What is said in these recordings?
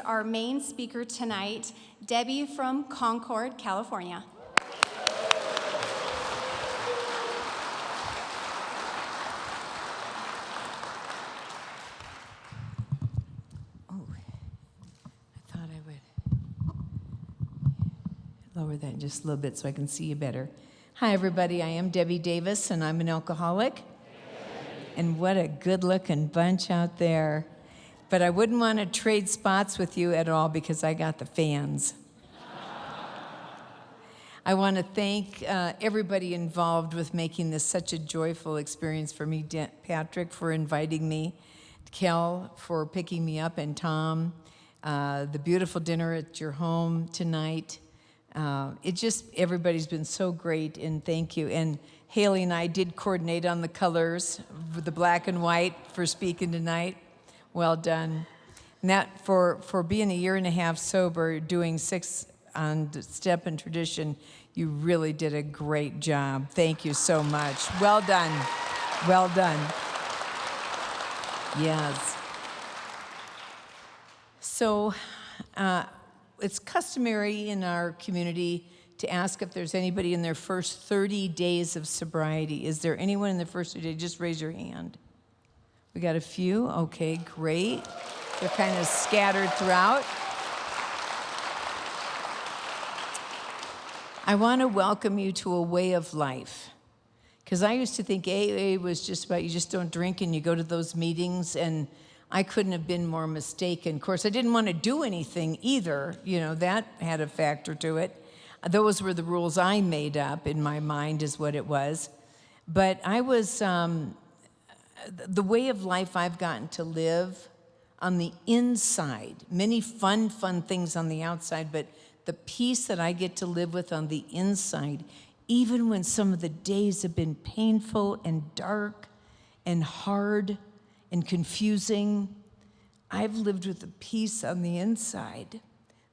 our main speaker tonight, Debbie from Concord, California. Lower that just a little bit so I can see you better. Hi, everybody. I am Debbie Davis, and I'm an alcoholic. And what a good-looking bunch out there. But I wouldn't want to trade spots with you at all because I got the fans. I want to thank everybody involved with making this such a joyful experience for me. Patrick for inviting me, Kel for picking me up, and Tom, the beautiful dinner at your home tonight. Everybody's been so great, and thank you. And Haley and I did coordinate on the colors, the black and white for speaking tonight. Well done. And that for being a year and a half sober, doing 6 on Step and Tradition, you really did a great job. Thank you so much. Well done. Well done. Yes. So, it's customary in our community to ask if there's anybody in their first 30 days of sobriety. Is there anyone in the first 30 days? Just raise your hand. We got a few? Okay, great. They're kind of scattered throughout. I want to welcome you to a way of life. Because I used to think AA was just about you just don't drink and you go to those meetings, and I couldn't have been more mistaken. Of course, I didn't want to do anything either. You know, that had a factor to it. Those were the rules I made up in my mind is what it was. But I was, the way of life I've gotten to live on the inside, many fun things on the outside, but the peace that I get to live with on the inside, even when some of the days have been painful and dark and hard and confusing, I've lived with a peace on the inside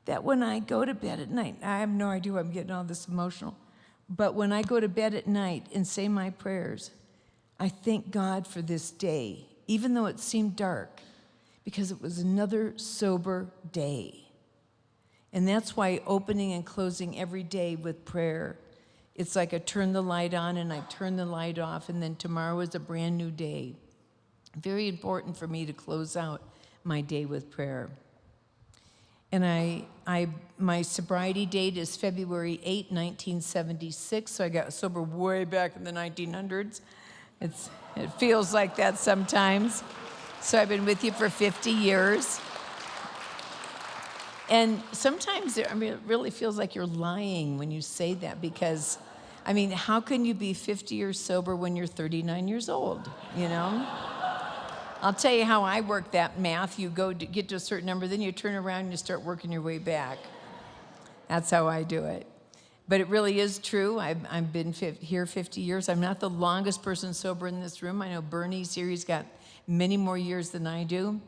that when I go to bed at night, I have no idea why I'm getting all this emotional, but when I go to bed at night and say my prayers, I thank God for this day, even though it seemed dark, because it was another sober day. And that's why opening and closing every day with prayer, it's like I turn the light on and I turn the light off, and then tomorrow is a brand new day. Very important for me to close out my day with prayer. And my sobriety date is February 8, 1976, so I got sober way back in the 1900s. It feels like that sometimes. So I've been with you for 50 years. And sometimes, it really feels like you're lying when you say that because, how can you be 50 years sober when you're 39 years old, you know? I'll tell you how I work that math. You go to get to a certain number, then you turn around and you start working your way back. That's how I do it. But it really is true. I've been here 50 years. I'm not the longest person sober in this room. I know Bernie's here. He's got many more years than I do.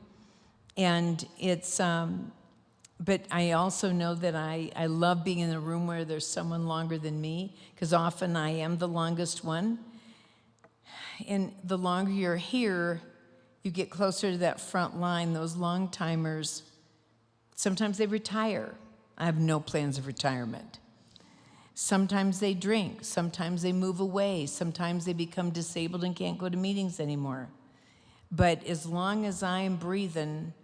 And it's, but I also know that I love being in a room where there's someone longer than me, because often I am the longest one. And the longer you're here, you get closer to that front line. Those long timers, sometimes they retire. I have no plans of retirement. Sometimes they drink. Sometimes they move away. Sometimes they become disabled and can't go to meetings anymore. But as long as I am breathing,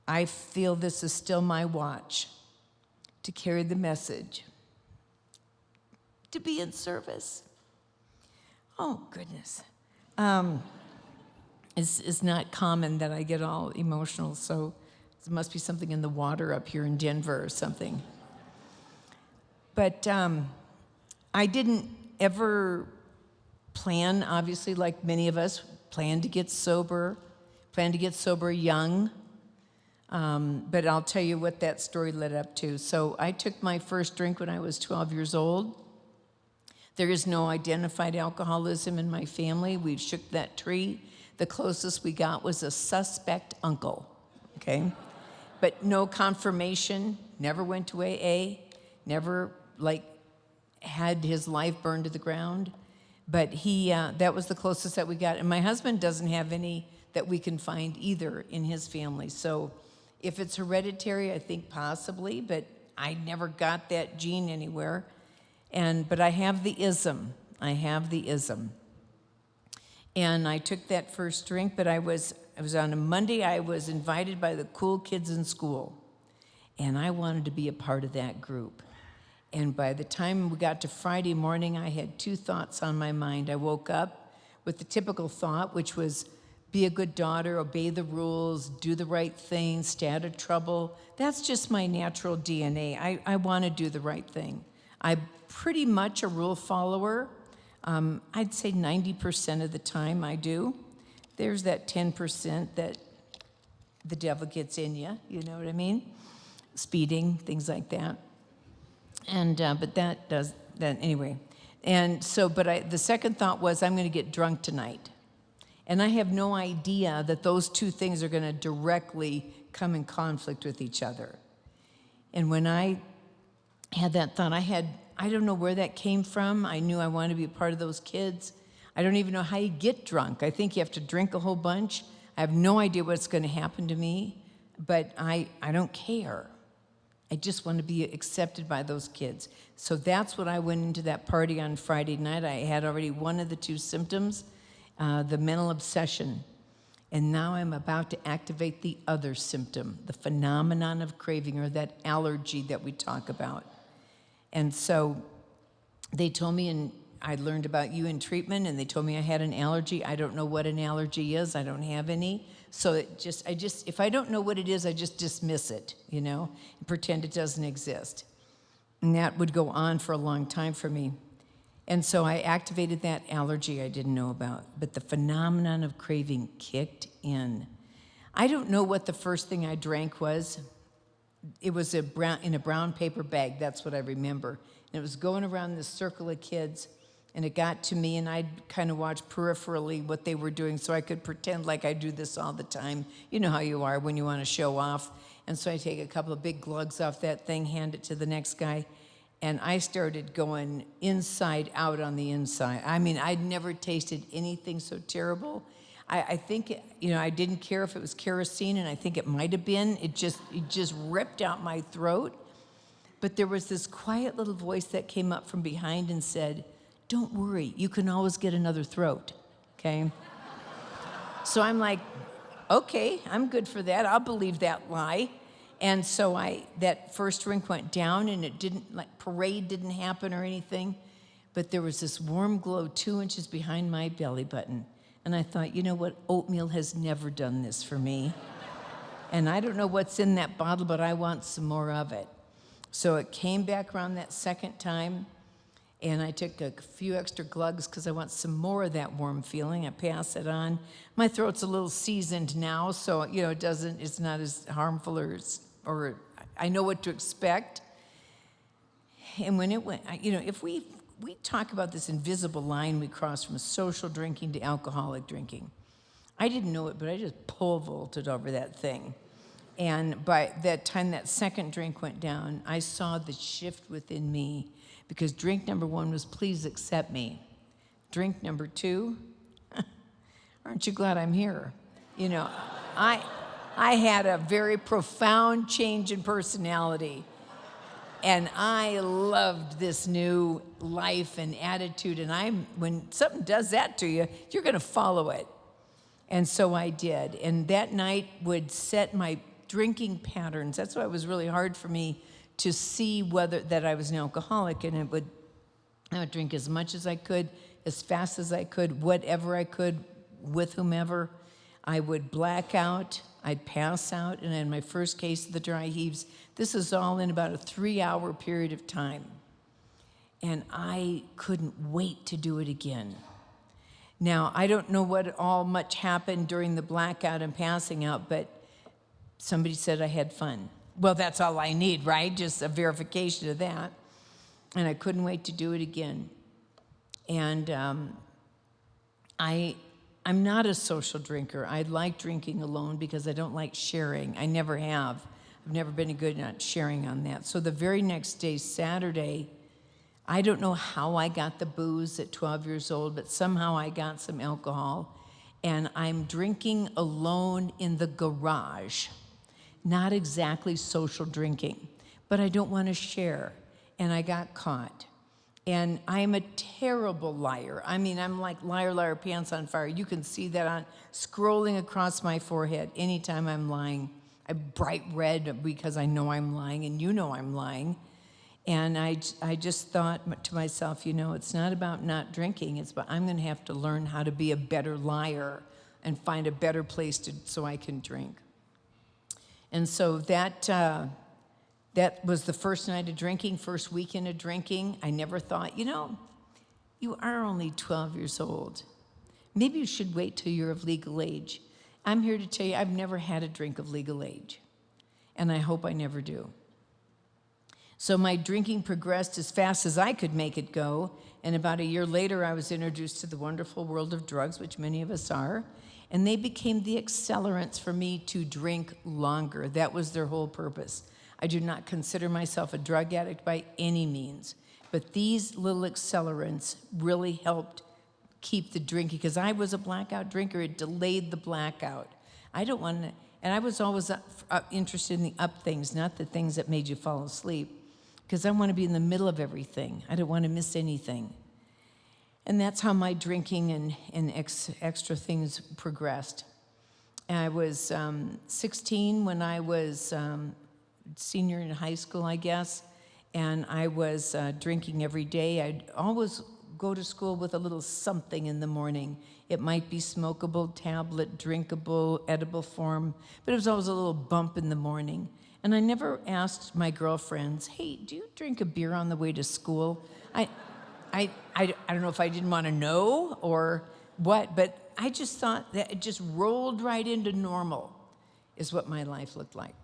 I feel this is still my watch to carry the message, to be in service. Oh, goodness. It's not common that I get all emotional, so there must be something in the water up here in Denver or something. But I didn't ever plan, obviously, like many of us, plan to get sober young. But I'll tell you what that story led up to. So I took my first drink when I was 12 years old. There is no identified alcoholism in my family. We've shook that tree. The closest we got was a suspect uncle, okay? But no confirmation, never went to AA, never had his life burned to the ground. But that was the closest that we got. And my husband doesn't have any that we can find either in his family. So If it's hereditary, I think possibly, but I never got that gene anywhere. But I have the ism. I have the ism. And I took that first drink, but it was on a Monday. I was invited by the cool kids in school, and I wanted to be a part of that group. And by the time we got to Friday morning, I had two thoughts on my mind. I woke up with the typical thought, which was be a good daughter, obey the rules, do the right thing, stay out of trouble. That's just my natural DNA. I want to do the right thing. I'm pretty much a rule follower. I'd say 90% of the time I do. There's that 10% that the devil gets in you, you know what I mean? Speeding, things like that. But that does that anyway. And so, the second thought was, I'm going to get drunk tonight. And I have no idea that those two things are going to directly come in conflict with each other. And when I had that thought, I don't know where that came from. I knew I wanted to be a part of those kids. I don't even know how you get drunk. I think you have to drink a whole bunch. I have no idea what's going to happen to me, but I don't care. I just want to be accepted by those kids. So that's what I went into that party on Friday night. I had already one of the two symptoms, the mental obsession. And now I'm about to activate the other symptom, the phenomenon of craving, or that allergy that we talk about. And so they told me, and I learned about you in treatment, and they told me I had an allergy. I don't know what an allergy is. I don't have any. So if I don't know what it is, I just dismiss it, and pretend it doesn't exist. And that would go on for a long time for me. And so I activated that allergy I didn't know about, but the phenomenon of craving kicked in. I don't know what the first thing I drank was. It was in a brown paper bag, that's what I remember. And it was going around this circle of kids, and it got to me, and I'd kind of watch peripherally what they were doing so I could pretend like I do this all the time. You know how you are when you want to show off. And so I take a couple of big glugs off that thing, hand it to the next guy, and I started going inside out on the inside. I mean, I'd never tasted anything so terrible. I think, I didn't care if it was kerosene, and I think it might have been. It just ripped out my throat. But there was this quiet little voice that came up from behind and said, "Don't worry, you can always get another throat," okay? So I'm like, okay, I'm good for that. I'll believe that lie. And so that first drink went down, and it didn't, parade didn't happen or anything, but there was this warm glow 2 inches behind my belly button. And I thought, you know what, oatmeal has never done this for me. And I don't know what's in that bottle, but I want some more of it. So it came back around that second time, and I took a few extra glugs because I want some more of that warm feeling. I pass it on. My throat's a little seasoned now, so it's not as harmful or I know what to expect. And when it went, if we talk about this invisible line we cross from social drinking to alcoholic drinking. I didn't know it, but I just pole vaulted over that thing. And by that time that second drink went down, I saw the shift within me, because drink number 1 was, please accept me. Drink number 2, aren't you glad I'm here? I had a very profound change in personality. And I loved this new life and attitude. And when something does that to you, you're going to follow it. And so I did. And that night would set my drinking patterns. That's why it was really hard for me to see that I was an alcoholic. And I would drink as much as I could, as fast as I could, whatever I could, with whomever. I would black out. I'd pass out, and in my first case of the dry heaves, this is all in about a 3-hour period of time. And I couldn't wait to do it again. Now, I don't know what much happened during the blackout and passing out, but somebody said I had fun. Well, that's all I need, right? Just a verification of that. And I couldn't wait to do it again. And I'm not a social drinker. I like drinking alone because I don't like sharing. I never have. I've never been good at sharing on that. So the very next day, Saturday, I don't know how I got the booze at 12 years old, but somehow I got some alcohol, and I'm drinking alone in the garage. not exactly social drinking, but I don't want to share. And I got caught. And I'm a terrible liar. I mean, I'm like liar, liar, pants on fire. You can see that on scrolling across my forehead anytime I'm lying. I'm bright red because I know I'm lying, and you know I'm lying. And I just thought to myself, it's not about not drinking. It's about I'm going to have to learn how to be a better liar and find a better place so I can drink. And so that was the first night of drinking, first weekend of drinking. I never thought, you are only 12 years old. Maybe you should wait till you're of legal age. I'm here to tell you I've never had a drink of legal age, and I hope I never do. So my drinking progressed as fast as I could make it go, and about a year later, I was introduced to the wonderful world of drugs, which many of us are, and they became the accelerants for me to drink longer. That was their whole purpose. I do not consider myself a drug addict by any means, but these little accelerants really helped keep the drinking, because I was a blackout drinker. It delayed the blackout. I don't want to, and I was always interested in the up things, not the things that made you fall asleep, because I want to be in the middle of everything. I don't want to miss anything. And that's how my drinking and extra things progressed. And I was 16 when I was senior in high school, I guess, and I was drinking every day. I'd always go to school with a little something in the morning. It might be smokable, tablet, drinkable, edible form, but it was always a little bump in the morning. And I never asked my girlfriends, hey, do you drink a beer on the way to school? I don't know if I didn't want to know or what, but I just thought that it just rolled right into normal is what my life looked like.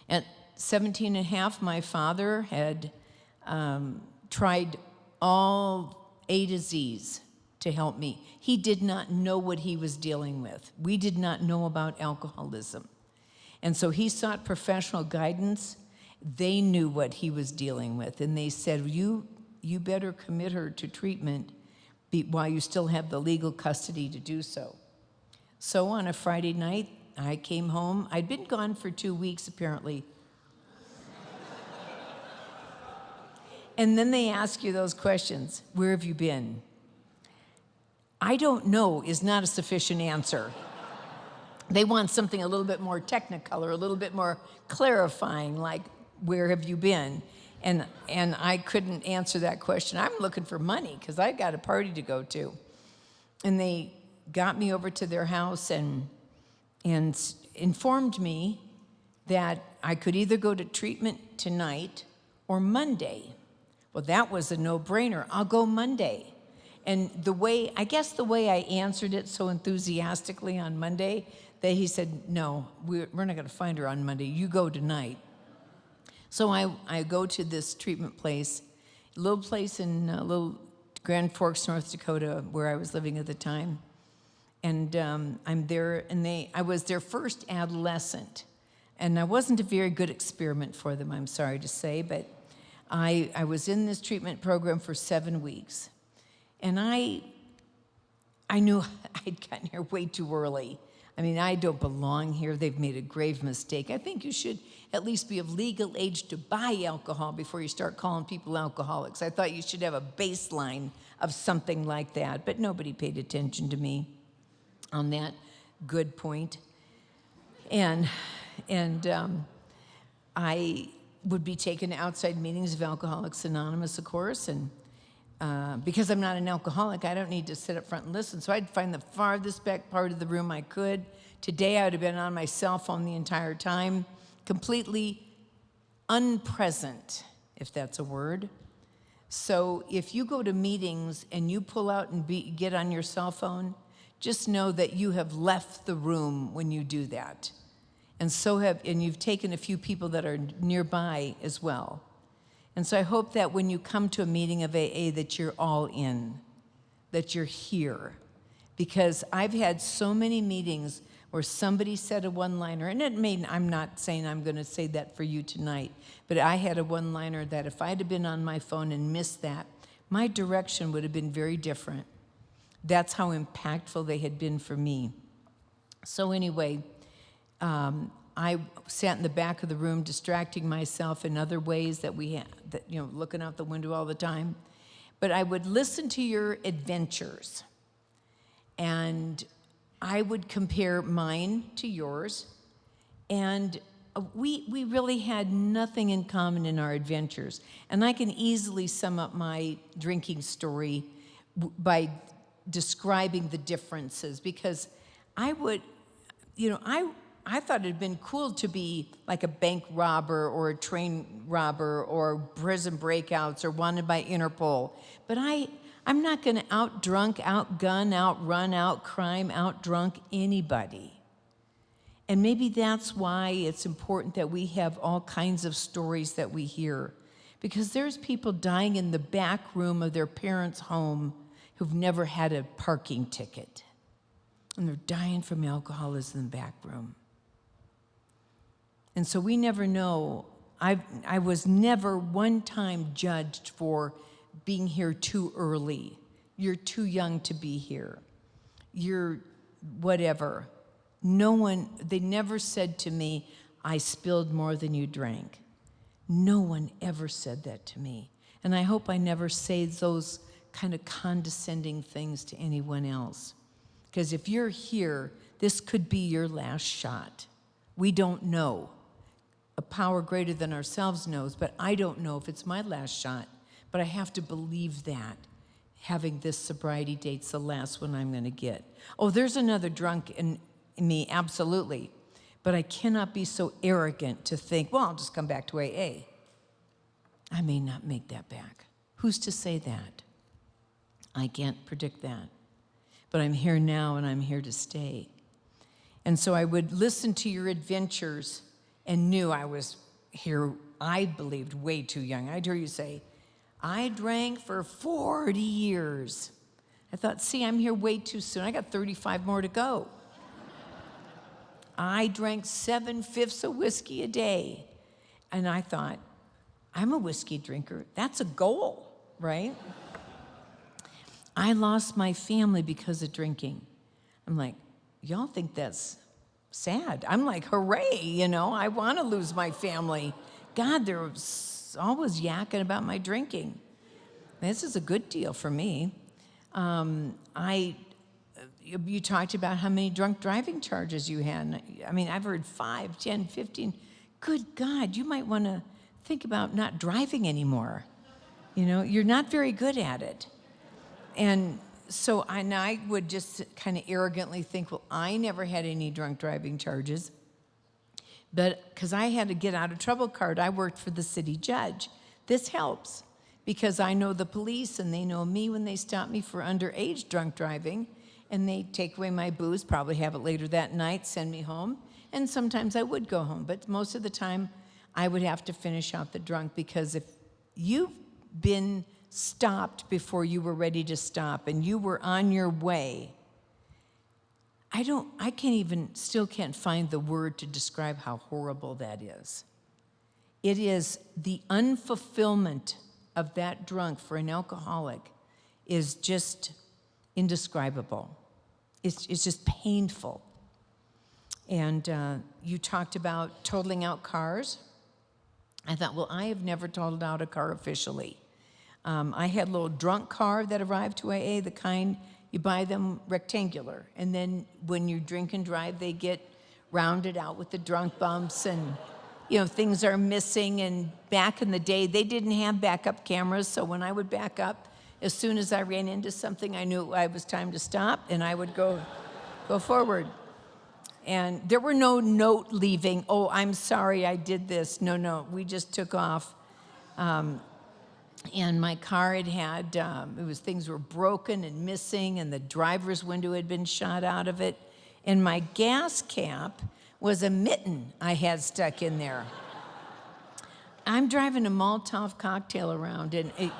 At 17 and a half, my father had tried all A to Z's to help me. He did not know what he was dealing with. We did not know about alcoholism. And so he sought professional guidance. They knew what he was dealing with, and they said, you better commit her to treatment while you still have the legal custody to do so. So on a Friday night, I came home. I'd been gone for 2 weeks, apparently. And then they ask you those questions. Where have you been? I don't know is not a sufficient answer. They want something a little bit more technicolor, a little bit more clarifying, like, where have you been? And I couldn't answer that question. I'm looking for money because I got a party to go to. And they got me over to their house and informed me that I could either go to treatment tonight or Monday. Well, that was a no-brainer. I'll go Monday. And the way I answered it so enthusiastically on Monday, that he said, no, we're not going to find her on Monday. You go tonight. So I go to this treatment place, a little place in little Grand Forks, North Dakota, where I was living at the time. And I'm there, and I was their first adolescent. And I wasn't a very good experiment for them, I'm sorry to say, but I was in this treatment program for 7 weeks. And I knew I'd gotten here way too early. I mean, I don't belong here. They've made a grave mistake. I think you should at least be of legal age to buy alcohol before you start calling people alcoholics. I thought you should have a baseline of something like that, but nobody paid attention to me on that good point. And I would be taken to outside meetings of Alcoholics Anonymous, of course, and because I'm not an alcoholic, I don't need to sit up front and listen. So I'd find the farthest back part of the room I could. Today, I would have been on my cell phone the entire time, completely unpresent, if that's a word. So if you go to meetings and you pull out and get on your cell phone, just know that you have left the room when you do that. And you've taken a few people that are nearby as well. And so I hope that when you come to a meeting of AA that you're all in, that you're here. Because I've had so many meetings where somebody said a one-liner, and I'm not saying I'm going to say that for you tonight, but I had a one-liner that if I'd have been on my phone and missed that, my direction would have been very different. That's how impactful they had been for me. So anyway, I sat in the back of the room distracting myself in other ways that looking out the window all the time. But I would listen to your adventures, and I would compare mine to yours, and we really had nothing in common in our adventures. And I can easily sum up my drinking story by describing the differences, because I would, I thought it'd been cool to be like a bank robber or a train robber or prison breakouts or wanted by Interpol. But I'm not going to out-drunk, out-gun, out-run, out-crime, out-drunk anybody. And maybe that's why it's important that we have all kinds of stories that we hear. Because there's people dying in the back room of their parents' home who've never had a parking ticket. And they're dying from alcoholism in the back room. And so we never know. I was never one time judged for being here too early. You're too young to be here. You're whatever. They never said to me, I spilled more than you drank. No one ever said that to me. And I hope I never say those kind of condescending things to anyone else. Because if you're here, this could be your last shot. We don't know. A power greater than ourselves knows, but I don't know if it's my last shot. But I have to believe that. Having this sobriety date's the last one I'm going to get. Oh, there's another drunk in me, absolutely. But I cannot be so arrogant to think, well, I'll just come back to AA. I may not make that back. Who's to say that? I can't predict that. But I'm here now, and I'm here to stay. And so I would listen to your adventures and knew I was here, I believed, way too young. I'd hear you say, I drank for 40 years. I thought, see, I'm here way too soon. I got 35 more to go. I drank 7/5 of whiskey a day. And I thought, I'm a whiskey drinker. That's a goal, right? I lost my family because of drinking. I'm like, y'all think that's sad. I'm like, hooray, I want to lose my family. God, they're always yakking about my drinking. This is a good deal for me. You talked about how many drunk driving charges you had. I mean, I've heard 5, 10, 15. Good God, you might want to think about not driving anymore. You're not very good at it. And so I would just kind of arrogantly think, well, I never had any drunk driving charges. But because I had a get out of trouble card, I worked for the city judge. This helps because I know the police and they know me when they stop me for underage drunk driving, and they take away my booze, probably have it later that night, send me home. And sometimes I would go home, but most of the time I would have to finish out the drunk, because if you've been stopped before you were ready to stop and you were on your way, still can't find the word to describe how horrible that is. It is the unfulfillment of that drunk for an alcoholic is just indescribable. It's just painful. And you talked about totaling out cars. I thought, well, I have never totaled out a car officially. I had a little drunk car that arrived to AA, the kind you buy them rectangular. And then when you drink and drive, they get rounded out with the drunk bumps and, things are missing. And back in the day, they didn't have backup cameras. So when I would back up, as soon as I ran into something, I knew it was time to stop, and I would go forward. And there were no note leaving, oh, I'm sorry I did this. No, we just took off. And my car things were broken and missing, and the driver's window had been shot out of it. And my gas cap was a mitten I had stuck in there. I'm driving a Molotov cocktail around, and it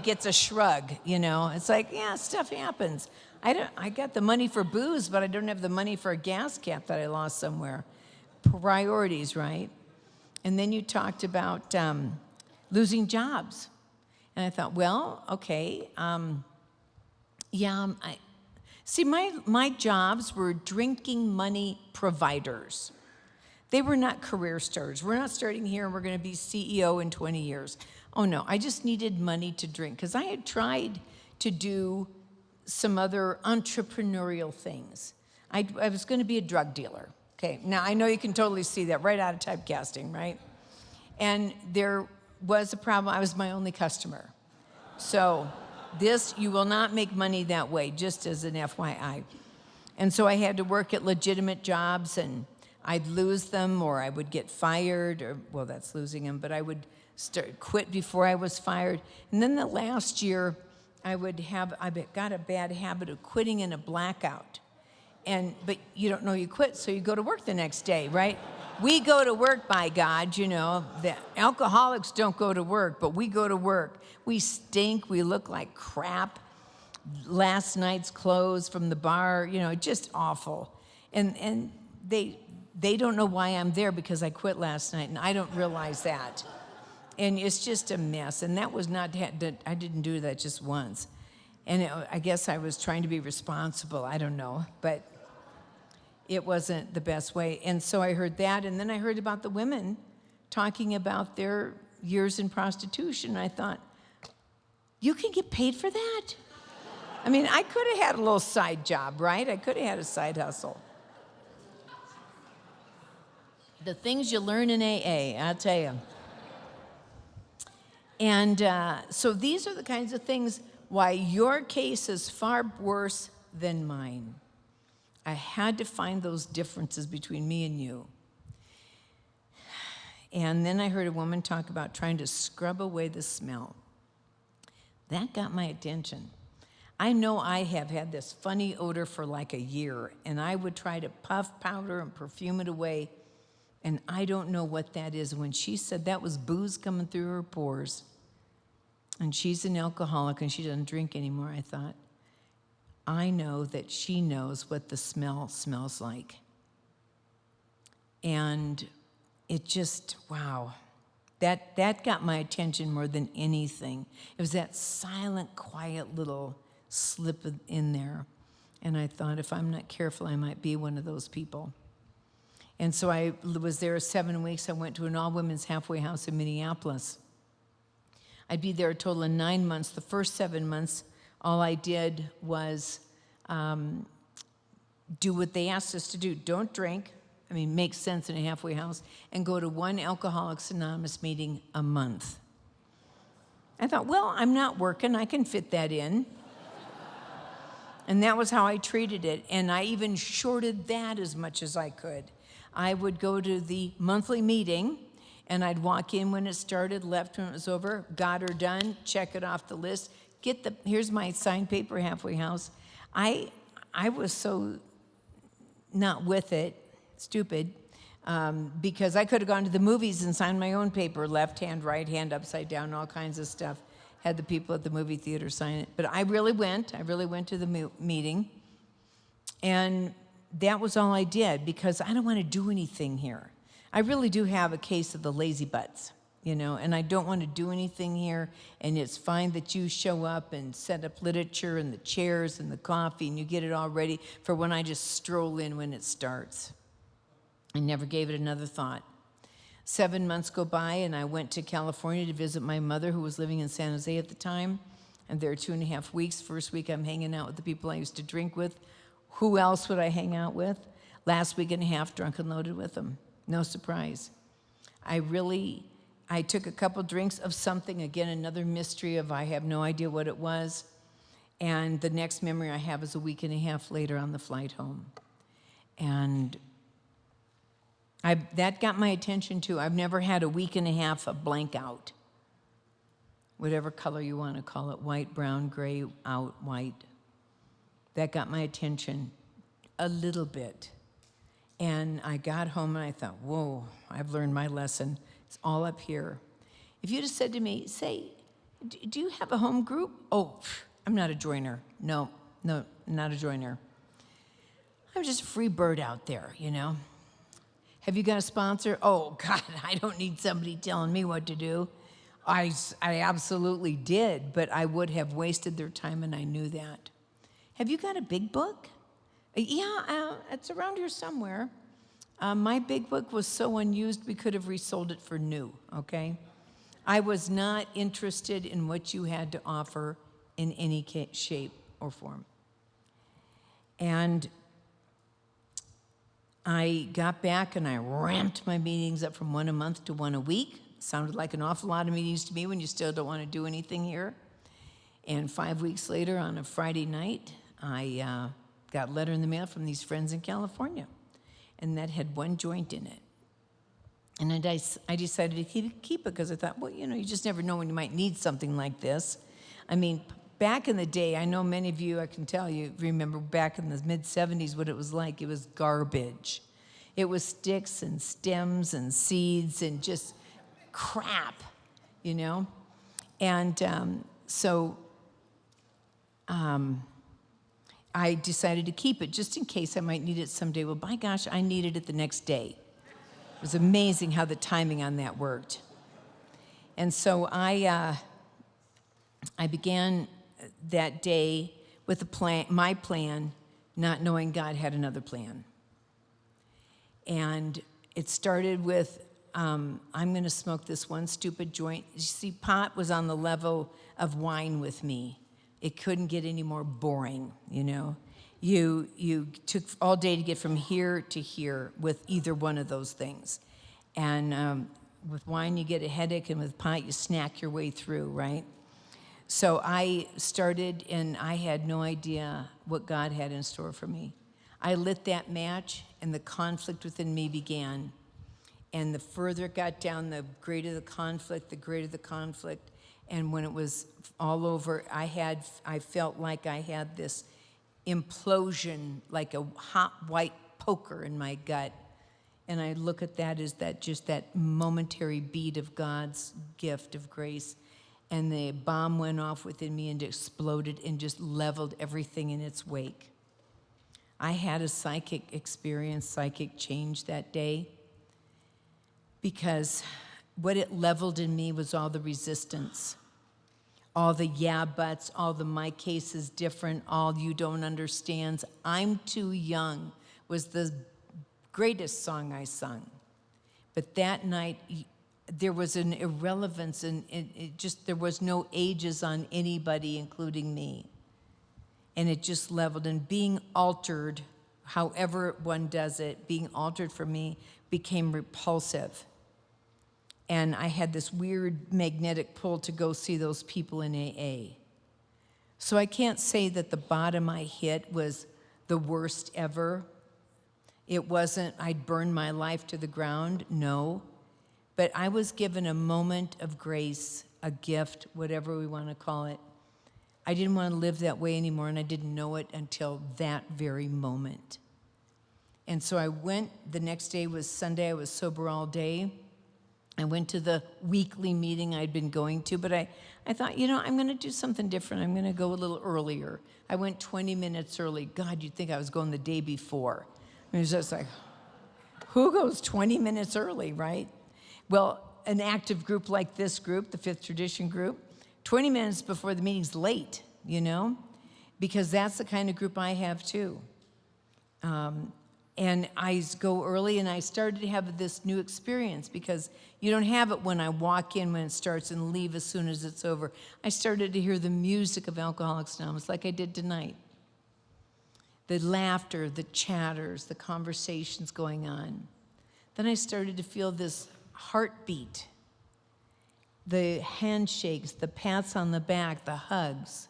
gets a shrug, It's like, yeah, stuff happens. I got the money for booze, but I don't have the money for a gas cap that I lost somewhere. Priorities, right? And then you talked about losing jobs. And I thought, well, okay, See, my jobs were drinking money providers. They were not career starters. We're not starting here and we're going to be CEO in 20 years. Oh no, I just needed money to drink because I had tried to do some other entrepreneurial things. I was going to be a drug dealer. Okay, now I know you can totally see that right out of typecasting, right? And there was a problem. I was my only customer. So you will not make money that way, just as an FYI. And so I had to work at legitimate jobs, and I'd lose them, or I would get fired, or, well, that's losing them, but I would quit before I was fired. And then the last year, I got a bad habit of quitting in a blackout. But you don't know you quit, so you go to work the next day, right? We go to work, by God, you know. The alcoholics don't go to work, but we go to work. We stink, we look like crap. Last night's clothes from the bar, you know, just awful. And they don't know why I'm there because I quit last night, and I don't realize that. And it's just a mess, and that was not, I didn't do that just once. And I guess I was trying to be responsible, I don't know, but it wasn't the best way. And so I heard that, and then I heard about the women talking about their years in prostitution. I thought, you can get paid for that? I mean, I could have had a little side job, right? I could have had a side hustle. The things you learn in AA, I'll tell you. And so these are the kinds of things why your case is far worse than mine. I had to find those differences between me and you. And then I heard a woman talk about trying to scrub away the smell. That got my attention. I know I have had this funny odor for like a year, and I would try to puff powder and perfume it away, and I don't know what that is. When she said that was booze coming through her pores, and she's an alcoholic and she doesn't drink anymore, I thought, I know that she knows what the smell smells like. And it just, wow. That got my attention more than anything. It was that silent, quiet little slip in there. And I thought, if I'm not careful, I might be one of those people. And so I was there 7 weeks. I went to an all-women's halfway house in Minneapolis. I'd be there a total of 9 months. The first 7 months, all I did was do what they asked us to do. Don't drink. I mean, makes sense in a halfway house. And go to one Alcoholics Anonymous meeting a month. I thought, well, I'm not working. I can fit that in. And that was how I treated it. And I even shorted that as much as I could. I would go to the monthly meeting, and I'd walk in when it started, left when it was over, got her done, check it off the list, here's my signed paper, halfway house. I was so not with it, stupid, because I could have gone to the movies and signed my own paper, left hand, right hand, upside down, all kinds of stuff. Had the people at the movie theater sign it. But I really went to the meeting, and that was all I did, because I don't want to do anything here. I really do have a case of the lazy butts, you know, and I don't want to do anything here, and it's fine that you show up and set up literature and the chairs and the coffee, and you get it all ready for when I just stroll in when it starts. I never gave it another thought. 7 months go by, and I went to California to visit my mother, who was living in San Jose at the time, and there 2.5 weeks. First week, I'm hanging out with the people I used to drink with. Who else would I hang out with? Last week and a half, drunk and loaded with them. No surprise. I took a couple drinks of something, again, another mystery of I have no idea what it was. And the next memory I have is a week and a half later on the flight home. And that got my attention too. I've never had a week and a half of blank out. Whatever color you want to call it, white, brown, gray, out, white. That got my attention a little bit. And I got home and I thought, whoa, I've learned my lesson. It's all up here. If you just said to me, say, do you have a home group? Oh, I'm not a joiner. No, not a joiner. I'm just a free bird out there, you know. Have you got a sponsor? Oh, God, I don't need somebody telling me what to do. I absolutely did, but I would have wasted their time, and I knew that. Have you got a big book? Yeah, it's around here somewhere. My big book was so unused, we could have resold it for new, okay? I was not interested in what you had to offer in any shape or form. And I got back and I ramped my meetings up from one a month to one a week. Sounded like an awful lot of meetings to me when you still don't want to do anything here. And 5 weeks later, on a Friday night, I got a letter in the mail from these friends in California, and that had one joint in it. And I decided to keep it because I thought, well, you just never know when you might need something like this. I mean, back in the day, I know many of you, I can tell you, remember back in the mid-'70s what it was like. It was garbage. It was sticks and stems and seeds and just crap, And so I decided to keep it just in case I might need it someday. Well, by gosh, I needed it the next day. It was amazing how the timing on that worked. And so I began that day with my plan, not knowing God had another plan. And it started with, I'm going to smoke this one stupid joint. You see, pot was on the level of wine with me. It couldn't get any more boring, You took all day to get from here to here with either one of those things. And with wine, you get a headache, and with pot, you snack your way through, right? So I started, and I had no idea what God had in store for me. I lit that match, and the conflict within me began. And the further it got down, the greater the conflict, And when it was all over, I felt like I had this implosion, like a hot white poker in my gut. And I look at that as that momentary beat of God's gift of grace. And the bomb went off within me and exploded and just leveled everything in its wake. I had a psychic experience, psychic change that day, because what it leveled in me was all the resistance, all the yeah buts, all the my case is different, all you don't understand. I'm too young was the greatest song I sung. But that night, there was an irrelevance, and there was no ages on anybody, including me. And it just leveled, and being altered, however one does it, being altered for me became repulsive. And I had this weird magnetic pull to go see those people in AA. So I can't say that the bottom I hit was the worst ever. It wasn't, I'd burned my life to the ground, no. But I was given a moment of grace, a gift, whatever we want to call it. I didn't want to live that way anymore, and I didn't know it until that very moment. And so I went, the next day was Sunday, I was sober all day. I went to the weekly meeting I'd been going to, but I thought, I'm going to do something different. I'm going to go a little earlier. I went 20 minutes early. God, you'd think I was going the day before. It was just like, who goes 20 minutes early, right? Well, an active group like this group, the Fifth Tradition group, 20 minutes before the meeting's late, because that's the kind of group I have too. And I go early, and I started to have this new experience, because you don't have it when I walk in when it starts and leave as soon as it's over. I started to hear the music of Alcoholics Anonymous like I did tonight. The laughter, the chatters, the conversations going on. Then I started to feel this heartbeat, the handshakes, the pats on the back, the hugs.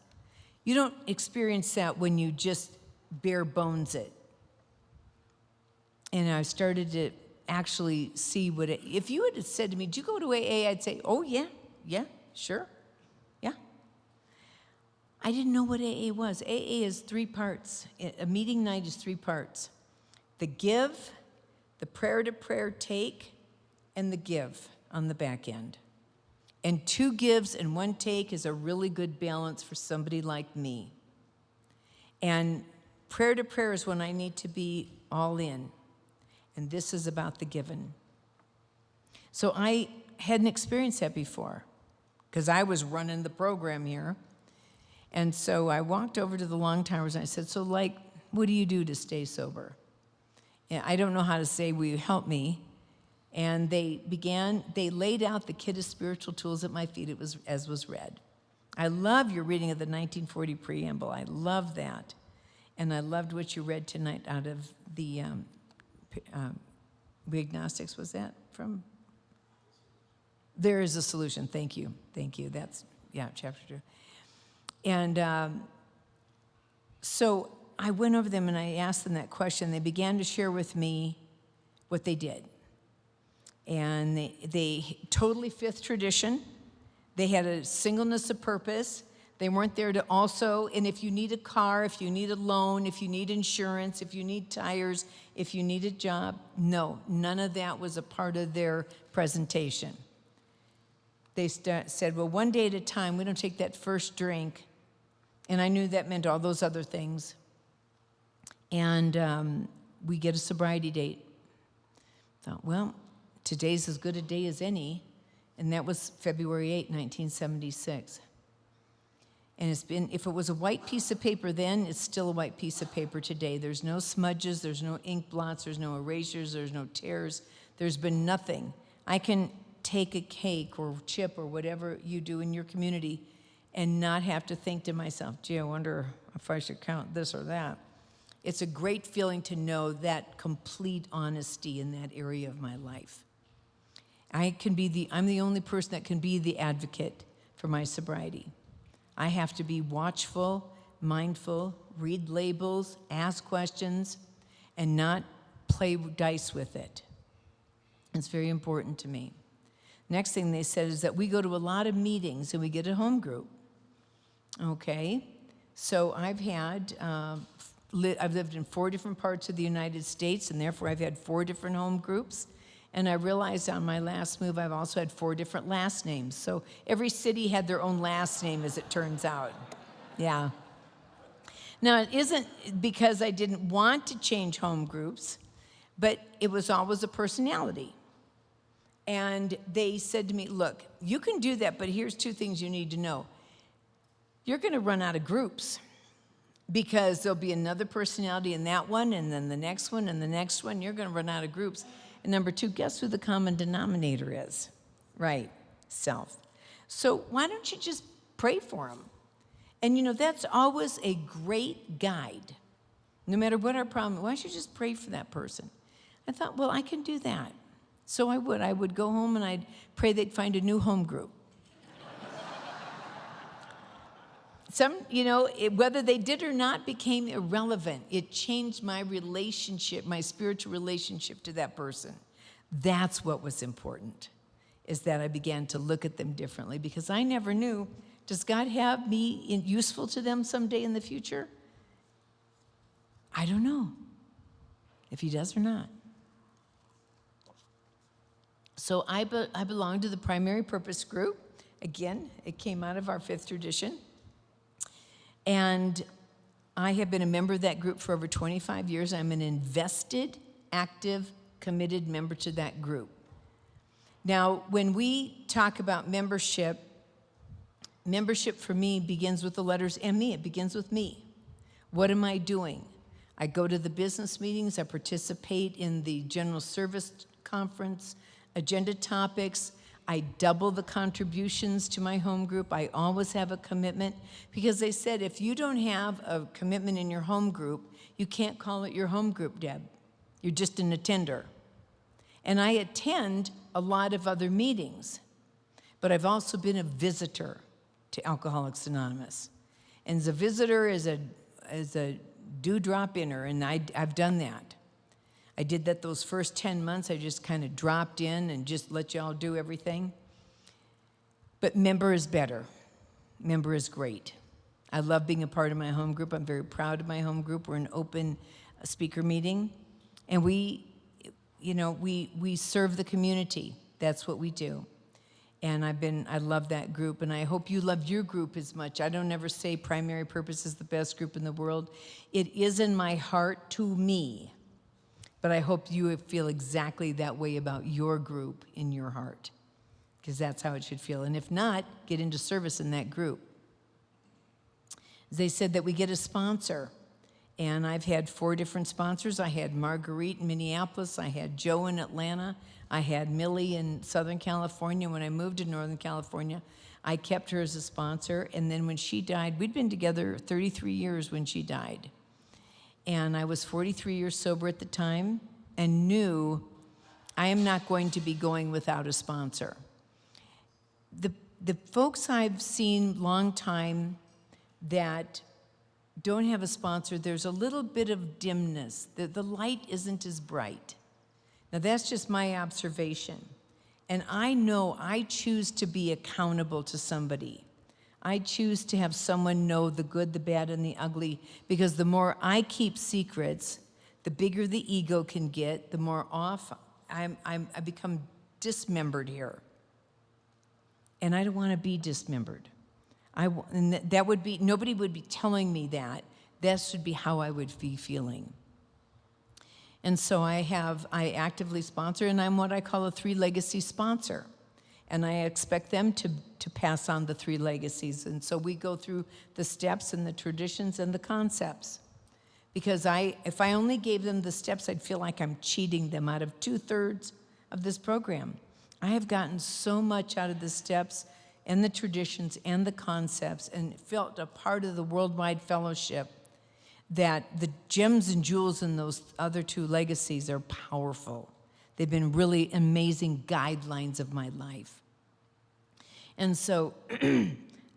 You don't experience that when you just bare bones it. And I started to actually see if you had said to me, "Did you go to AA?" I'd say, "Oh, yeah, sure, yeah." I didn't know what AA was. AA is 3 parts. A meeting night is 3 parts. The give, the prayer to prayer take, and the give on the back end. And 2 gives and 1 take is a really good balance for somebody like me. And prayer to prayer is when I need to be all in. And this is about the given. So I hadn't experienced that before, because I was running the program here. And so I walked over to the long timers and I said, so like, what do you do to stay sober? And I don't know how to say, will you help me? And they laid out the kit of spiritual tools at my feet, as was read. I love your reading of the 1940 preamble. I love that. And I loved what you read tonight out of the We Agnostics, was that from? There is a solution. Thank you. Thank you. That's, chapter 2. And so I went over them and I asked them that question. They began to share with me what they did. And they totally fifth tradition. They had a singleness of purpose. They weren't there to also, and if you need a car, if you need a loan, if you need insurance, if you need tires, if you need a job, no, none of that was a part of their presentation. They said, well, one day at a time, we don't take that first drink. And I knew that meant all those other things. And we get a sobriety date. Thought, well, today's as good a day as any. And that was February 8, 1976. And it's been, if it was a white piece of paper then, it's still a white piece of paper today. There's no smudges, there's no ink blots, there's no erasures, there's no tears. There's been nothing. I can take a cake or chip or whatever you do in your community and not have to think to myself, gee, I wonder if I should count this or that. It's a great feeling to know that complete honesty in that area of my life. I'm the only person that can be the advocate for my sobriety. I have to be watchful, mindful, read labels, ask questions, and not play dice with it. It's very important to me. Next thing they said is that we go to a lot of meetings and we get a home group. Okay, so I've lived in 4 different parts of the United States, and therefore I've had 4 different home groups. And I realized on my last move, I've also had 4 different last names. So every city had their own last name, as it turns out. Yeah. Now, it isn't because I didn't want to change home groups, but it was always a personality. And they said to me, look, you can do that, but here's 2 things you need to know. You're going to run out of groups because there'll be another personality in that one, and then the next one, and the next one. You're going to run out of groups. And number 2, guess who the common denominator is? Right, self. So why don't you just pray for them? And you know, that's always a great guide. No matter what our problem, why don't you just pray for that person? I thought, well, I can do that. So I would go home and I'd pray they'd find a new home group. Whether they did or not became irrelevant. It changed my relationship, my spiritual relationship to that person. That's what was important, is that I began to look at them differently, because I never knew, does God have me useful to them someday in the future? I don't know if he does or not. So I belong to the primary purpose group. Again, it came out of our 5th tradition. And I have been a member of that group for over 25 years. I'm an invested, active, committed member to that group. Now, when we talk about membership for me begins with the letters ME. It begins with me. What am I doing? I go to the business meetings. I participate in the general service conference, agenda topics. I double the contributions to my home group. I always have a commitment, because they said if you don't have a commitment in your home group, you can't call it your home group, Deb. You're just an attender. And I attend a lot of other meetings, but I've also been a visitor to Alcoholics Anonymous. And as a visitor, as a do-drop-inner, and I've done that. I did that those first 10 months. I just kind of dropped in and just let y'all do everything. But member is better. Member is great. I love being a part of my home group. I'm very proud of my home group. We're an open speaker meeting. And we serve the community. That's what we do. And I love that group, and I hope you love your group as much. I don't ever say Primary Purpose is the best group in the world. It is in my heart to me. But I hope you feel exactly that way about your group in your heart, because that's how it should feel. And if not, get into service in that group. They said that we get a sponsor. And I've had 4 different sponsors. I had Marguerite in Minneapolis. I had Joe in Atlanta. I had Millie in Southern California. When I moved to Northern California, I kept her as a sponsor. And then when she died, we'd been together 33 years when she died. And I was 43 years sober at the time and knew I am not going to be going without a sponsor. The folks I've seen long time that don't have a sponsor, there's a little bit of dimness. The light isn't as bright. Now, that's just my observation. And I know I choose to be accountable to somebody. I choose to have someone know the good, the bad, and the ugly, because the more I keep secrets, the bigger the ego can get, the more off I become dismembered here. And I don't want to be dismembered. And that would be, nobody would be telling me that. That should be how I would be feeling. And so I actively sponsor, and I'm what I call a 3 legacy sponsor. And I expect them to pass on the 3 legacies. And so we go through the steps and the traditions and the concepts. Because if I only gave them the steps, I'd feel like I'm cheating them out of 2/3 of this program. I have gotten so much out of the steps and the traditions and the concepts and felt a part of the worldwide fellowship that the gems and jewels in those other 2 legacies are powerful. They've been really amazing guidelines of my life. And so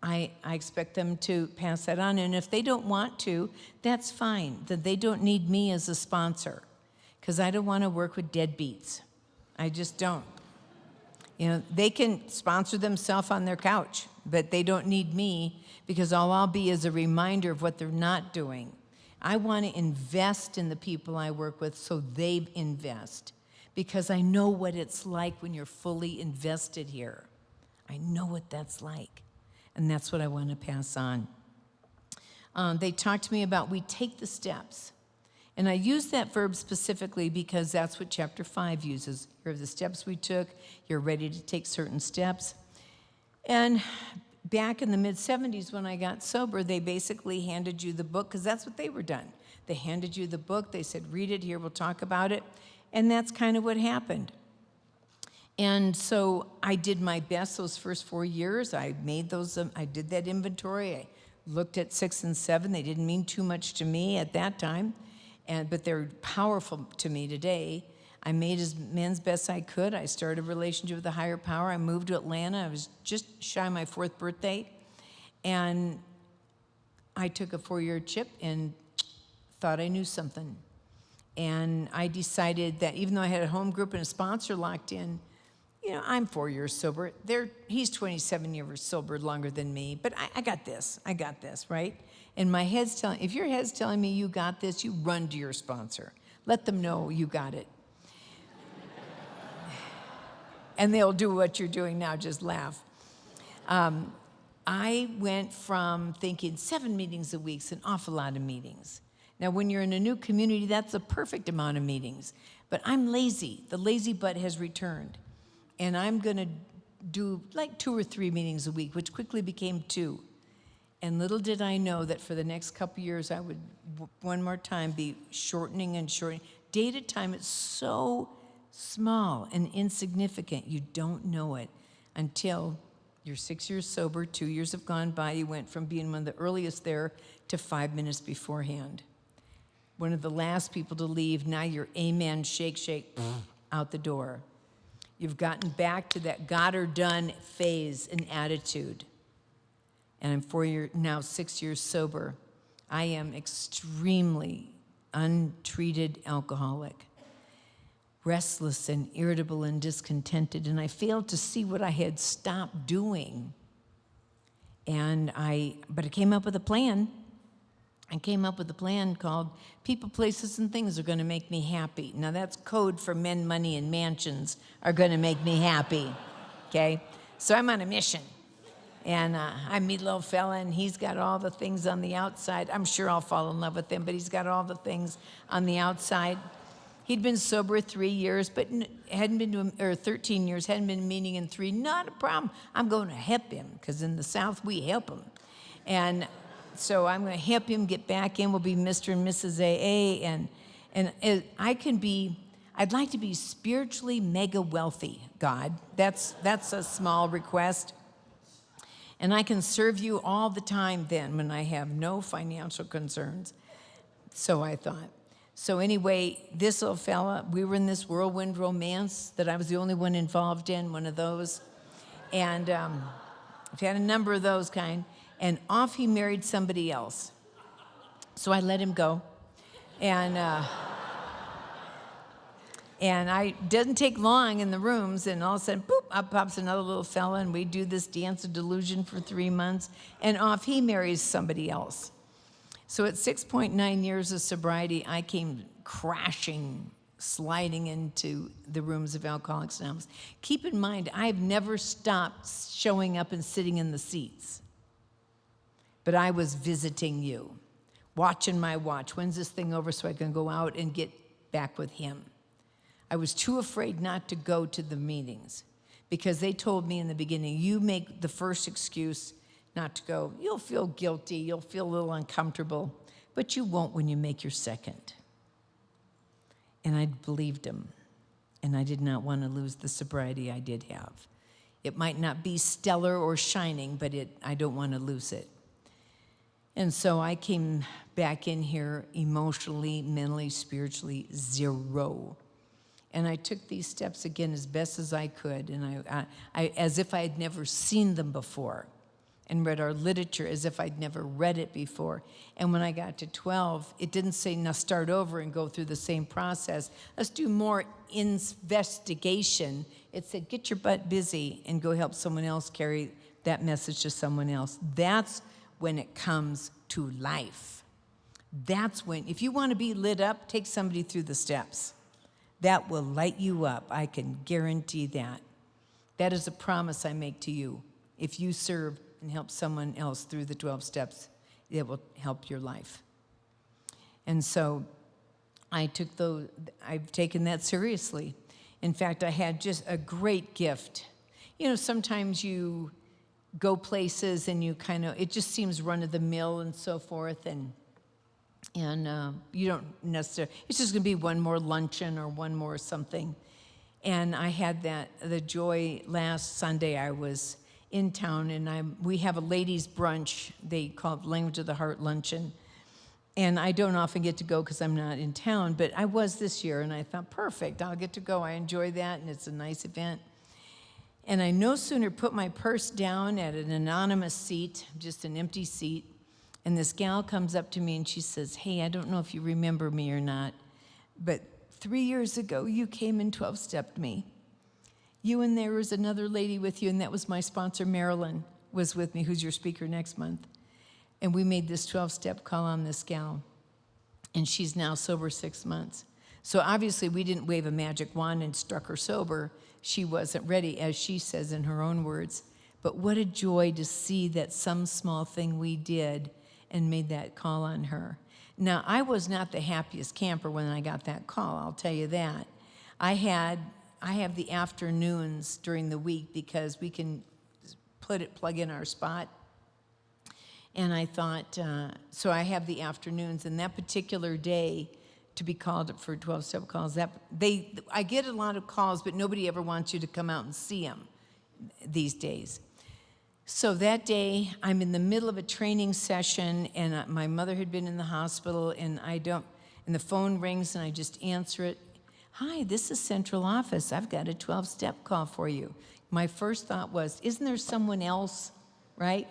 I expect them to pass that on. And if they don't want to, that's fine. That they don't need me as a sponsor, because I don't want to work with deadbeats. I just don't. You know, they can sponsor themselves on their couch, but they don't need me, because all I'll be is a reminder of what they're not doing. I want to invest in the people I work with so they invest, because I know what it's like when you're fully invested here. I know what that's like, and that's what I want to pass on. They talked to me about we take the steps. And I use that verb specifically because that's what chapter 5 uses. Here are the steps we took. You're ready to take certain steps. And back in the mid-'70s when I got sober, they basically handed you the book, because that's what they were done. They handed you the book. They said, read it here, we'll talk about it. And that's kind of what happened. And so I did my best those first 4 years. I made those, I did that inventory. I looked at 6 and 7. They didn't mean too much to me at that time. But they're powerful to me today. I made as man's best I could. I started a relationship with a higher power. I moved to Atlanta. I was just shy of my 4th birthday. And I took a 4-year chip and thought I knew something. And I decided that even though I had a home group and a sponsor locked in, you know, I'm 4 years sober. He's 27 years sober, longer than me. But I got this. I got this, right? And my head's telling, if your head's telling me you got this, you run to your sponsor. Let them know you got it. And they'll do what you're doing now, just laugh. I went from thinking 7 meetings a week's an awful lot of meetings. Now, when you're in a new community, that's a perfect amount of meetings. But I'm lazy. The lazy butt has returned. And I'm going to do like 2 or 3 meetings a week, which quickly became 2. And little did I know that for the next couple years, I would, one more time, be shortening and shortening. Date at time, it's so small and insignificant. You don't know it until you're 6 years sober, 2 years have gone by. You went from being one of the earliest there to 5 minutes beforehand. One of the last people to leave, now you're amen, shake, shake, out the door. You've gotten back to that got her done phase and attitude. And I'm now 6 years sober. I am extremely untreated alcoholic, restless and irritable and discontented, and I failed to see what I had stopped doing. But I came up with a plan. I came up with a plan called People, Places, and Things Are Going to Make Me Happy. Now that's code for men, money, and mansions are going to make me happy, okay? So I'm on a mission. And I meet a little fella, and he's got all the things on the outside. I'm sure I'll fall in love with him, but he's got all the things on the outside. He'd been sober 3 years, but hadn't been to, or 13 years, hadn't been meeting in 3. Not a problem. I'm going to help him, because in the South, we help him. And so I'm going to help him get back in. We'll be Mr. and Mrs. AA, and I'd like to be spiritually mega wealthy, God. That's a small request. And I can serve you all the time then when I have no financial concerns. So I thought. So anyway, this little fella, we were in this whirlwind romance that I was the only one involved in, one of those. And I've had a number of those kind. And off he married somebody else. So I let him go. And it doesn't take long in the rooms, and all of a sudden, boop, up pops another little fella, and we do this dance of delusion for 3 months, and off he marries somebody else. So at 6.9 years of sobriety, I came crashing, sliding into the rooms of Alcoholics Anonymous. Keep in mind, I have never stopped showing up and sitting in the seats. But I was visiting you, watching my watch. When's this thing over so I can go out and get back with him? I was too afraid not to go to the meetings because they told me in the beginning, you make the first excuse not to go. You'll feel guilty, you'll feel a little uncomfortable, but you won't when you make your second. And I believed him, and I did not want to lose the sobriety I did have. It might not be stellar or shining, but I don't want to lose it. And so I came back in here emotionally, mentally, spiritually, zero. And I took these steps again as best as I could, and I as if I had never seen them before, and read our literature as if I'd never read it before. And when I got to 12, it didn't say, now start over and go through the same process. Let's do more investigation. It said, get your butt busy and go help someone else carry that message to someone else. That's when it comes to life. That's when, if you want to be lit up, take somebody through the steps. That will light you up. I can guarantee that. That is a promise I make to you. If you serve and help someone else through the 12 steps, it will help your life. And so I've taken that seriously. In fact, I had just a great gift. You know, sometimes you go places and you it just seems run of the mill and so forth, and you don't necessarily, it's just going to be one more luncheon or one more something. And I had the joy last Sunday. I was in town, and we have a ladies' brunch. They call it Language of the Heart Luncheon. And I don't often get to go because I'm not in town, but I was this year, and I thought, perfect, I'll get to go. I enjoy that, and it's a nice event. And I no sooner put my purse down at an anonymous seat, just an empty seat, and this gal comes up to me and she says, hey, I don't know if you remember me or not, but 3 years ago you came and 12-stepped me. You and there was another lady with you, and that was my sponsor, Marilyn, was with me, who's your speaker next month. And we made this 12-step call on this gal, and she's now sober 6 months. So obviously we didn't wave a magic wand and struck her sober. She wasn't ready, as she says in her own words. But what a joy to see that some small thing we did and made that call on her. Now, I was not the happiest camper when I got that call, I'll tell you that. I have the afternoons during the week because we can plug in our spot. And I thought, so I have the afternoons, and that particular day to be called up for 12-step calls, I get a lot of calls, but nobody ever wants you to come out and see them these days. So that day, I'm in the middle of a training session, and my mother had been in the hospital, and the phone rings, and I just answer it. Hi, this is central office. I've got a 12-step call for you. My first thought was, isn't there someone else, right?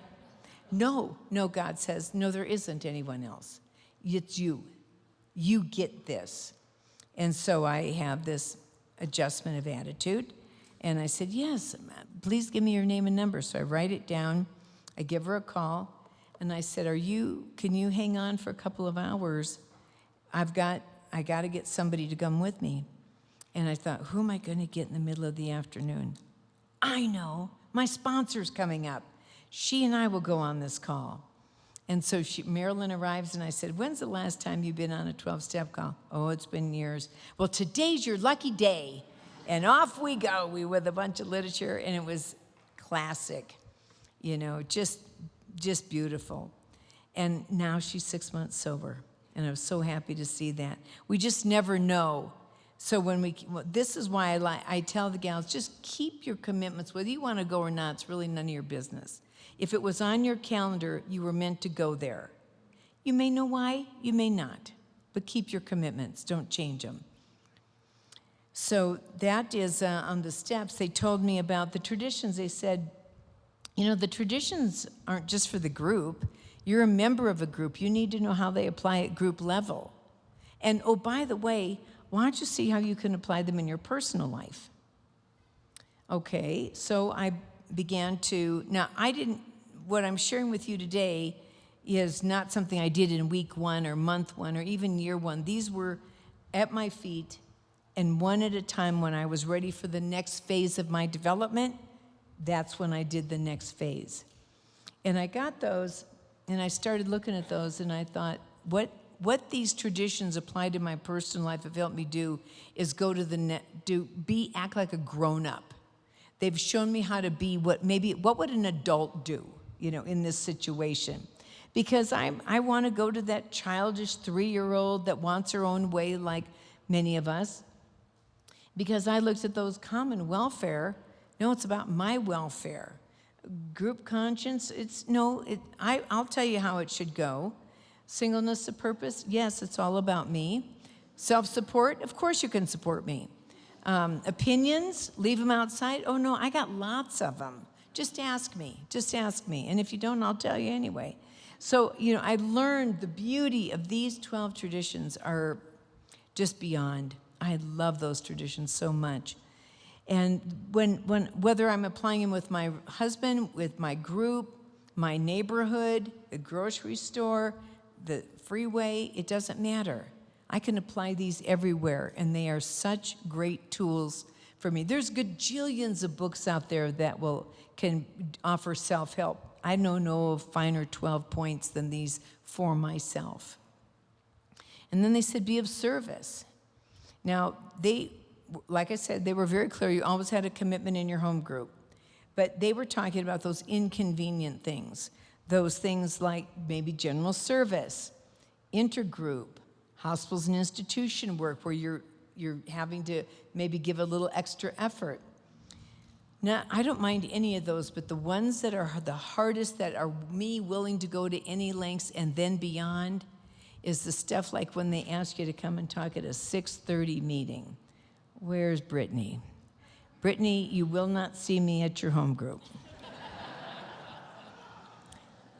No, God says, no, there isn't anyone else. It's you. You get this. And so I have this adjustment of attitude. And I said, yes, please give me your name and number. So I write it down. I give her a call. And I said, can you hang on for a couple of hours? I got to get somebody to come with me. And I thought, who am I going to get in the middle of the afternoon? I know, my sponsor's coming up. She and I will go on this call. And so Marilyn arrives, and I said, when's the last time you've been on a 12-step call? Oh, it's been years. Well, today's your lucky day. And off we go. We with a bunch of literature, and it was classic, just beautiful. And now she's 6 months sober. And I was so happy to see that. We just never know. So this is why I tell the gals, just keep your commitments. Whether you want to go or not, it's really none of your business. If it was on your calendar, you were meant to go there. You may know why, you may not. But keep your commitments. Don't change them. So that is on the steps. They told me about the traditions. They said, the traditions aren't just for the group. You're a member of a group. You need to know how they apply at group level. And, oh, by the way, why don't you see how you can apply them in your personal life? Okay, so I began to, what I'm sharing with you today is not something I did in week 1 or month 1 or even year 1. These were at my feet, and one at a time. When I was ready for the next phase of my development, that's when I did the next phase. And I got those, and I started looking at those, and I thought, what these traditions apply to my personal life have helped me do is go to act like a grown-up. They've shown me how to be what would an adult do, in this situation. Because I want to go to that childish 3-year-old that wants her own way, like many of us. Because I looked at those common welfare. No, it's about my welfare. Group conscience, I'll tell you how it should go. Singleness of purpose, yes, it's all about me. Self-support, of course you can support me. Opinions, leave them outside. Oh no, I got lots of them. Just ask me. And if you don't, I'll tell you anyway. So, I learned the beauty of these 12 traditions are just beyond. I love those traditions so much. And whether I'm applying them with my husband, with my group, my neighborhood, the grocery store, the freeway, it doesn't matter. I can apply these everywhere, and they are such great tools for me. There's gajillions of books out there that can offer self-help. I don't know of finer 12 points than these for myself. And then they said, be of service. Now, like I said, they were very clear. You always had a commitment in your home group. But they were talking about those inconvenient things. Those things like maybe general service, intergroup, hospitals and institution work where you're having to maybe give a little extra effort. Now, I don't mind any of those, but the ones that are the hardest, that are me willing to go to any lengths and then beyond, is the stuff like when they ask you to come and talk at a 6:30 meeting. Where's Brittany? Brittany, you will not see me at your home group.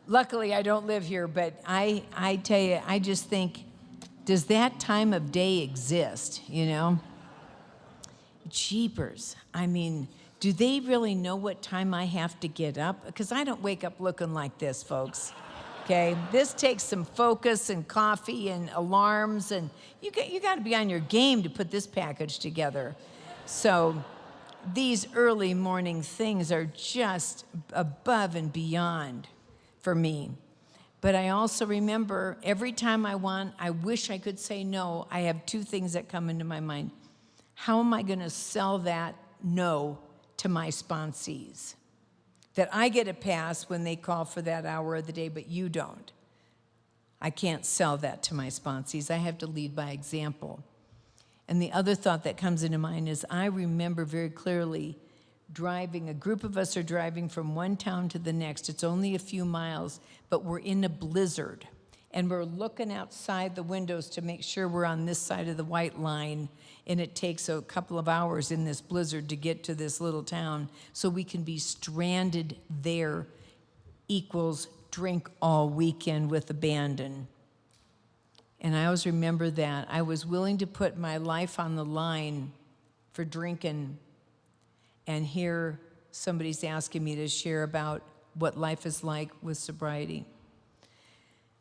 Luckily, I don't live here, but I tell you, I just think, does that time of day exist, Jeepers. I mean, do they really know what time I have to get up? Because I don't wake up looking like this, folks. Okay, this takes some focus and coffee and alarms, and you got to be on your game to put this package together. So these early morning things are just above and beyond for me. But I also remember every time I wish I could say no, I have 2 things that come into my mind. How am I going to sell that no to my sponsees? That I get a pass when they call for that hour of the day, but you don't. I can't sell that to my sponsees. I have to lead by example. And the other thought that comes into mind is I remember very clearly a group of us are driving from one town to the next. It's only a few miles, but we're in a blizzard. And we're looking outside the windows to make sure we're on this side of the white line. And it takes a couple of hours in this blizzard to get to this little town. So we can be stranded there equals drink all weekend with abandon. And I always remember that. I was willing to put my life on the line for drinking. And here somebody's asking me to share about what life is like with sobriety.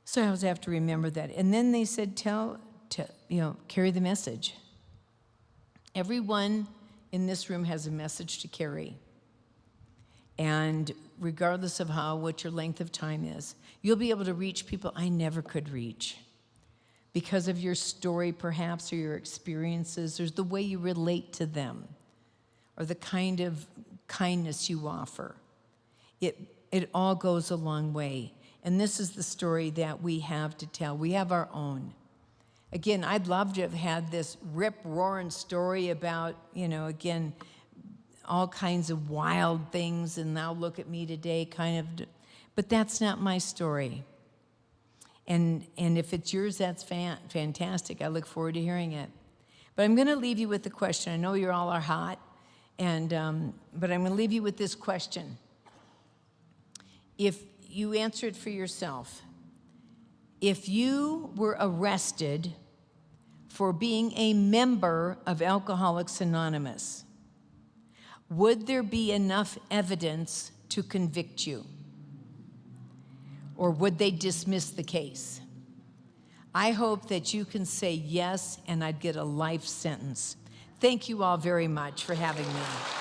So I always have to remember that. And then they said, carry the message. Everyone in this room has a message to carry. And regardless of what your length of time is, you'll be able to reach people I never could reach. Because of your story, perhaps, or your experiences, or the way you relate to them, or the kind of kindness you offer. It all goes a long way. And this is the story that we have to tell. We have our own. Again, I'd love to have had this rip-roaring story about, again, all kinds of wild things, and now look at me today, but that's not my story. And if it's yours, that's fantastic. I look forward to hearing it. But I'm going to leave you with the question. I know you all are hot, but I'm going to leave you with this question. If you answer it for yourself, if you were arrested for being a member of Alcoholics Anonymous, would there be enough evidence to convict you? Or would they dismiss the case? I hope that you can say yes, and I'd get a life sentence. Thank you all very much for having me.